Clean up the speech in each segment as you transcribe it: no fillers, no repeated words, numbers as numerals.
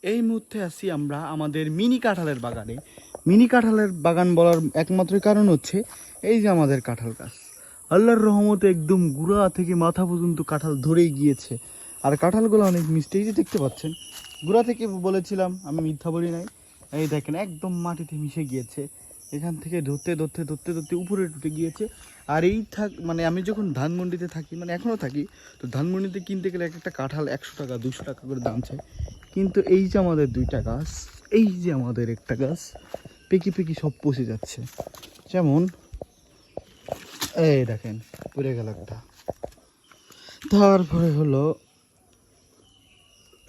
এই মুহূর্তে আছি আমরা আমাদের মিনি কাঁঠালের বাগানে। মিনি কাঁঠালের বাগান বলার একমাত্র কারণ হচ্ছে এই যে আমাদের কাঁঠাল গাছ। আল্লাহর রহমতে একদম গুড়া থেকে মাথা পর্যন্ত কাঁঠাল ধরেই গিয়েছে। আর কাঁঠালগুলো অনেক মিষ্টি, এই যে দেখতে পাচ্ছেন। গুড়া থেকে বলেছিলাম, আমি মিথ্যা বলি নাই। এই দেখেন একদম মাটিতে মিশে গিয়েছে। এখান থেকে ধরতে ধরতে ধরতে ধরতে উপরে উঠে গিয়েছে। আর এই মানে আমি যখন ধানমন্ডিতে থাকি, মানে এখনও থাকি, তো ধানমন্ডিতে কিনতে গেলে এক একটা কাঁঠাল 100 টাকা 200 টাকা করে দাম চাই। কিন্তু এই যে আমাদের দুইটা গাছ, এই যে আমাদের একটা গাছ, পেকি পেকি সব পচে যাচ্ছে। যেমন এই দেখেন পড়ে গেল একটা। তারপরে হলো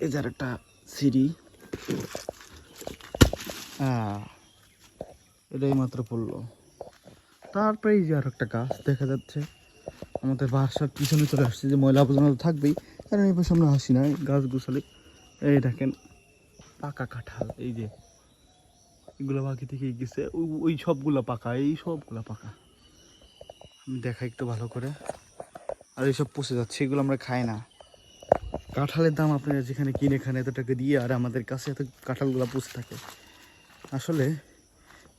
এই যার একটা সিঁড়ি, এটাই মাত্র পড়লো। তারপরে এই যে আর একটা গাছ দেখা যাচ্ছে। আমাদের বাসার পিছনে চলে আসছে, যে ময়লা আবর্জনা তো থাকবেই, কারণ এই পাশে আমরা হাসি না গাছ গুছালে। এই দেখেন পাকা কাঁঠাল, এই যে এগুলো বাকি থেকে গেছে, ওই সবগুলো পাকা, এই সবগুলো পাকা। আমি দেখা একটু ভালো করে। আর এইসব পচে যাচ্ছে, এগুলো আমরা খাই না। কাঁঠালের দাম আপনারা যেখানে কিনে খান এত টাকা দিয়ে, আর আমাদের কাছে এত কাঁঠালগুলো পচে থাকে। আসলে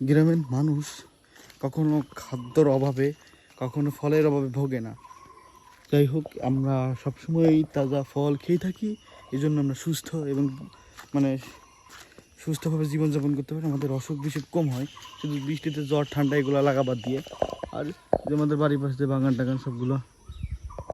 গ্রামের মানুষ কখনো খাদ্যর অভাবে, কখনো ফলের অভাবে ভোগে না। যাই হোক, আমরা সবসময় তাজা ফল খেয়ে থাকি, এই জন্য আমরা সুস্থ এবং মানে সুস্থভাবে জীবনযাপন করতে পারি। আমাদের অসুখ বিসুখ কম হয়, শুধু বৃষ্টিতে জ্বর ঠান্ডা এগুলো লাগাবার দিয়ে। আর যে আমাদের বাড়ির পাশে যে বাগান টাগান সবগুলো